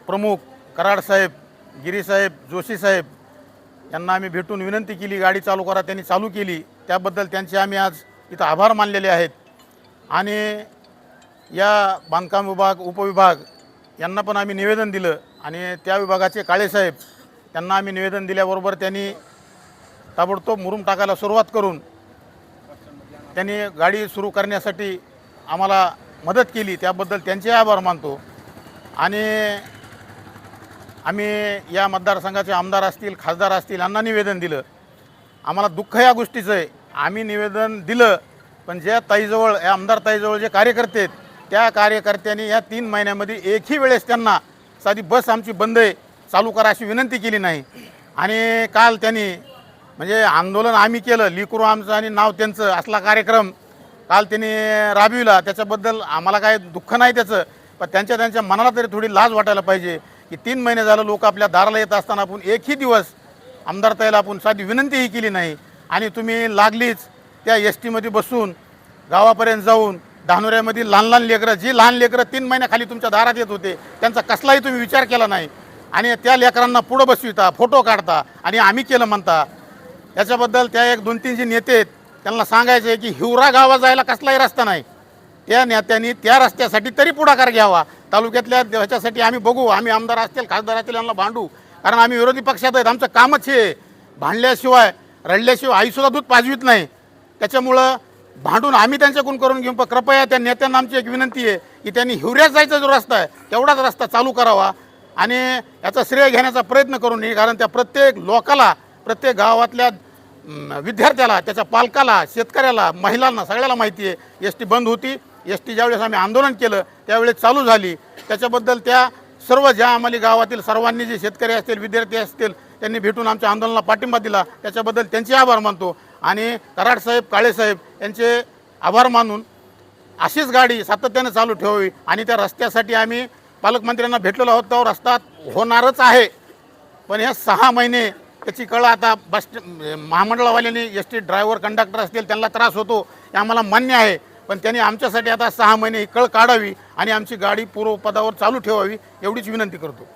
प्रमुख कराडसाहेब, गिरीसाहेब, जोशीसाहेब यांना आम्ही भेटून विनंती केली, गाडी चालू करा. त्यांनी चालू केली. त्याबद्दल त्यांचे आम्ही आज इथं आभार मानलेले आहेत. आणि या बांधकाम विभाग, उपविभाग यांना पण आम्ही निवेदन दिलं आणि त्या विभागाचे काळेसाहेब त्यांना आम्ही निवेदन दिल्याबरोबर त्यांनी ताबडतोब मुरुम टाकायला सुरुवात करून त्यांनी गाडी सुरू करण्यासाठी आम्हाला मदत केली. त्याबद्दल त्यांचे आभार मानतो. आणि आम्ही या मतदारसंघाचे आमदार असतील, खासदार असतील यांना निवेदन दिलं. आम्हाला दुःख या गोष्टीचं आहे. आम्ही निवेदन दिलं, पण ज्या ताईजवळ, या आमदार ताईजवळ जे कार्यकर्ते आहेत, त्या कार्यकर्त्यांनी या 3 महिन्यामध्ये एकही वेळेस त्यांना साधी बस आमची बंद आहे चालू करा अशी विनंती केली नाही. आणि काल त्यांनी म्हणजे आंदोलन आम्ही केलं, लिकरू आमचं आणि नाव त्यांचं असला कार्यक्रम काल त्यांनी राबविला. त्याच्याबद्दल आम्हाला काय दुःख नाही त्याचं, पण त्यांच्या मनाला तरी थोडी लाज वाटायला पाहिजे की 3 महिने झालं लोक आपल्या दाराला येत असताना आपण एकही दिवस आमदार ताईला आपण साधी विनंतीही केली नाही. आणि तुम्ही लागलीच त्या एस टीमध्ये बसून गावापर्यंत जाऊन धानोऱ्यामधील लहान लहान लेकरं 3 महिन्याखाली तुमच्या दारात येत होते, त्यांचा कसलाही तुम्ही विचार केला नाही. आणि त्या लेकरांना पुढं बसविता, फोटो काढता आणि आम्ही केलं म्हणता. याच्याबद्दल त्या 1-2-3 जे नेते आहेत त्यांना सांगायचं आहे की हिवरा गावात जायला कसलाही रस्ता नाही. त्या नेत्यांनी त्या रस्त्यासाठी तरी पुढाकार घ्यावा. तालुक्यातल्या ह्याच्यासाठी आम्ही बघू, आम्ही आमदार असतील, खासदार असतील यांना भांडू, कारण आम्ही विरोधी पक्षात आहेत. आमचं कामच हे भांडल्याशिवाय, रडल्याशिवाय आईसुद्धा दूध पाजवीत नाही. त्याच्यामुळं भांडून आम्ही त्यांच्याकडून करून घेऊ. पण कृपया त्या नेत्यांना आमची एक विनंती आहे की त्यांनी हिवऱ्यात जायचा जो रस्ता आहे तेवढाच रस्ता चालू करावा आणि याचा श्रेय घेण्याचा प्रयत्न करू नये. कारण त्या प्रत्येक लोकाला, प्रत्येक गावातल्या विद्यार्थ्याला, त्याच्या पालकाला, शेतकऱ्याला, महिलांना सगळ्याला माहिती आहे एस टी बंद होती. एस टी ज्यावेळेस आम्ही आंदोलन केलं त्यावेळेस चालू झाली. त्याच्याबद्दल त्या सर्व ज्या आम्हाला गावातील सर्वांनी, जे शेतकरी असतील, विद्यार्थी असतील, त्यांनी भेटून आमच्या आंदोलनाला पाठिंबा दिला. त्याच्याबद्दल त्यांचे आभार मानतो. आणि कराडसाहेब, काळेसाहेब यांचे आभार मानून अशीच गाडी सातत्याने चालू ठेवावी. आणि त्या रस्त्यासाठी आम्ही पालकमंत्र्यांना भेटलेलो आहोत. तो रस्ता होणारच आहे, पण ह्या 6 महिने त्याची कळ आता बस महामंडळावाल्यांनी, एस टी ड्रायव्हर, कंडक्टर असतील त्यांना त्रास होतो हे आम्हाला मान्य आहे. पण त्यांनी आमच्यासाठी आता 6 महिने ही कळ काढावी आणि आमची गाडी पूर्वपदावर चालू ठेवावी एवढीच विनंती करतो.